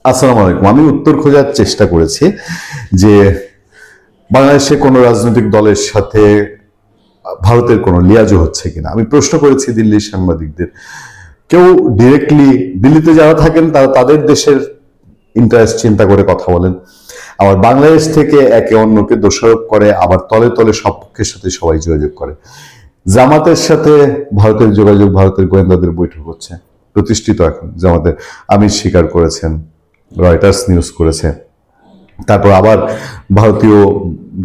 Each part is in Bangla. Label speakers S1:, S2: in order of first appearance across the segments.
S1: আসসালামু আলাইকুম। আমি উত্তর খোঁজার চেষ্টা করেছি যে বাংলাদেশে কোনো রাজনৈতিক দলের সাথে ভারতের কোনো লিয়াজো হচ্ছে কিনা। আমি প্রশ্ন করেছি দিল্লির সাংবাদিকদের। কেউ ডিরেক্টলি দিল্লিতে যারা থাকেন তারা তাদের দেশের ইন্টারেস্ট চিন্তা করে কথা বলেন, আবার বাংলাদেশ থেকে একে অন্যকে দোষারোপ করে, আবার তলে তলে সব পক্ষের সাথে সবাই যোগাযোগ করে। জামাতের সাথে ভারতের যোগাযোগ, ভারতের গোয়েন্দাদের বৈঠক হচ্ছে, প্রতিষ্ঠিত এখন জামাতের আমির স্বীকার করেছেন, রয়টার্স নিউজ করেছে। তারপর আবার ভারতীয়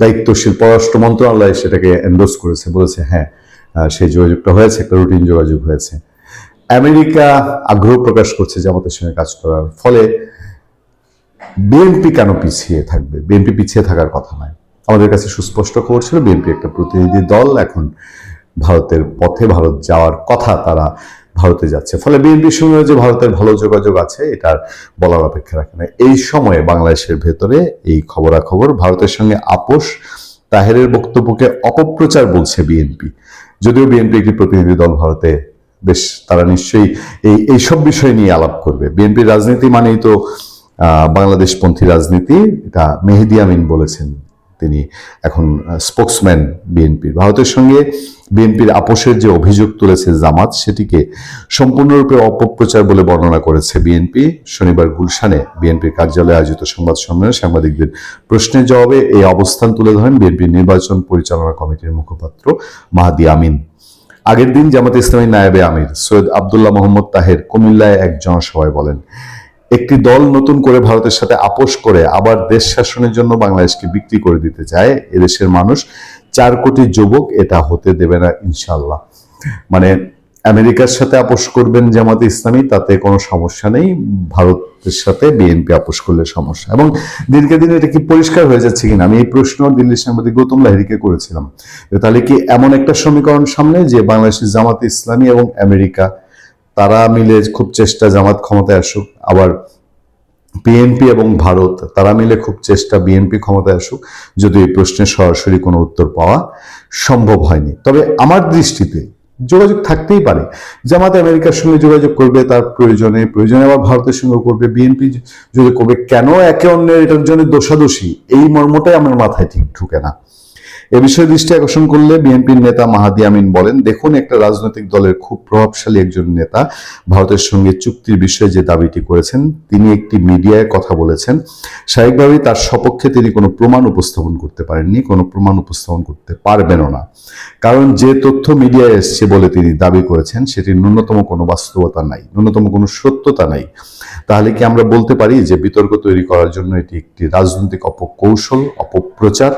S1: দায়িত্বশীল পররাষ্ট্র মন্ত্রণালয় সেটাকে এন্ডোর্স করেছে, বলেছে হ্যাঁ সেই যোগাযোগটা হয়েছে, একটা রুটিন যোগাযোগ হয়েছে। আমেরিকা আগ্রহ প্রকাশ করছে জামাতের সঙ্গে কাজ করার। ফলে বিএনপি কেন পিছিয়ে থাকবে? বিএনপি পিছিয়ে থাকার কথা নয়। আমাদের কাছে সুস্পষ্ট খবর ছিল বিএনপি একটা প্রতিনিধি দল, এখন ভারতের পথে, ভারত যাওয়ার কথা, তারা ভারতে যাচ্ছে। ফলে বিএনপির সঙ্গে যে ভারতের ভালো যোগাযোগ আছে এটার বলার অপেক্ষা রাখে না। এই সময়ে বাংলাদেশের ভেতরে এই খবরাখবর, ভারতের সঙ্গে আপোষ, তাহেরের বক্তব্যকে অপপ্রচার বলছে বিএনপি। যদিও বিএনপি একটি প্রতিনিধি দল ভারতে, বেশ তারা নিশ্চয়ই এইসব বিষয় নিয়ে আলাপ করবে। বিএনপির রাজনীতি মানেই তো বাংলাদেশপন্থী রাজনীতি, এটা মেহেদী আমিন বলেছেন, তিনি এখন স্পোকসম্যান বিএনপির। ভারতের সঙ্গে বিএনপির আপোষের যে অভিযোগ তুলেছে জামাত, সেটিকে সম্পূর্ণরূপে অপপ্রচার বলে বর্ণনা করেছে বিএনপি। শনিবার গুলশানে বিএনপির কার্যালয়ে আয়োজিত সংবাদ সম্মেলনে সাংবাদিকদের প্রশ্নের জবাবে এই অবস্থান তুলে ধরেন বিএনপির নির্বাচন পরিচালনা কমিটির মুখপাত্র মাহদী আমিন। আগের দিন জামাত ইসলামী নায়েবে আমির সৈয়দ আবদুল্লাহ মোহাম্মদ তাহের কুমিল্লায় এক জনসভায় বলেন, একটি দল নতুন করে ভারতের সাথে আপোষ করে আবার দেশ শাসনের জন্য বাংলাদেশকে বিক্রি করে দিতে চায়। এদেশের মানুষ 4 কোটি যুবক এটা হতে দেবে না ইনশাল্লাহ। মানে আমেরিকার সাথে আপোষ করবেন জামাতে ইসলামী, তাতে কোনো সমস্যা নেই, ভারতের সাথে বিএনপি আপোষ করলে সমস্যা। এবং দিনকে দিন এটা কি পরিষ্কার হয়ে যাচ্ছে কিনা, আমি এই প্রশ্ন দিল্লির সাংবাদিক গৌতম লাহিড়ীকে করেছিলাম। তাহলে কি এমন একটা সমীকরণ সামনে যে বাংলাদেশের জামাতে ইসলামী এবং আমেরিকা তারা মিলে খুব চেষ্টা জামাত ক্ষমতায় আসুক, আবার বিএনপি এবং ভারত তারা মিলে খুব চেষ্টা বিএনপি ক্ষমতায় আসুক, যদি এই প্রশ্নের সরাসরি কোনো উত্তর পাওয়া সম্ভব হয়নি। তবে আমার দৃষ্টিতে যোগাযোগ থাকতেই পারে। জামাত আমেরিকার সঙ্গে যোগাযোগ করবে তার প্রয়োজনে, আবার ভারতের সঙ্গে করবে, বিএনপি যোগাযোগ করবে। কেন একে অন্যের এটার জন্য দোষাদোষী, এই মর্মটাই আমার মাথায় ঠিক ঢুকে না। এ বিষয়ে দৃষ্টি আকর্ষণ করলে বিএনপির নেতা মাহদী আমিন বলেন, দেখুন, একটা রাজনৈতিক দলের খুব প্রভাবশালী একজন নেতা ভারতের সঙ্গে চুক্তির বিষয়ে যে দাবিটি করেছেন, তিনি একটি মিডিয়ায় কথা বলেছেন। স্বাভাবিকভাবেই তার সপক্ষে তিনি কোনো প্রমাণ উপস্থাপন করতে পারেননি, কোনো প্রমাণ উপস্থাপন করতে পারবেনও না। কারণ যে তথ্য মিডিয়ায় এসছে বলে তিনি দাবি করেছেন সেটির ন্যূনতম কোনো বাস্তবতা নাই, ন্যূনতম কোনো সত্যতা নাই। তাহলে কি আমরা বলতে পারি যে বিতর্ক তৈরি করার জন্য এটি একটি রাজনৈতিক অপকৌশল, অপপ্রচার?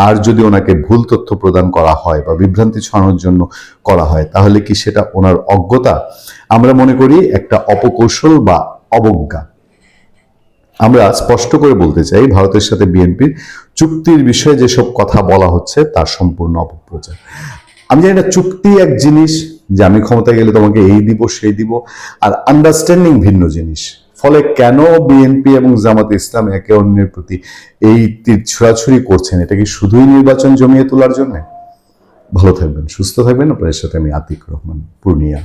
S1: আর যদি ওনাকে ভুল তথ্য প্রদান করা হয় বা বিভ্রান্তি ছড়ানোর জন্য করা হয়, তাহলে কি সেটা ওনার অজ্ঞতা? আমরা মনে করি একটা অপকৌশল বা অবজ্ঞা। আমরা স্পষ্ট করে বলতে চাই, ভারতের সাথে বিএনপির চুক্তির বিষয়ে যেসব কথা বলা হচ্ছে তার সম্পূর্ণ অপপ্রচার। আমি জানি না চুক্তি এক জিনিস, যে আমি ক্ষমতায় গেলে তোমাকে এই দিব সেই দিব, আর আন্ডারস্ট্যান্ডিং ভিন্ন জিনিস। ফলে কেন বিএনপি এবং জামাত ইসলাম একে অন্যের প্রতি এই তীর ছোড়াছুড়ি করছেন? এটা কি শুধুই নির্বাচন জমিয়ে তোলার জন্য? ভালো থাকবেন, সুস্থ থাকবেন। আপনাদের সাথে আমি আতিক রহমান, পূর্ণিয়া।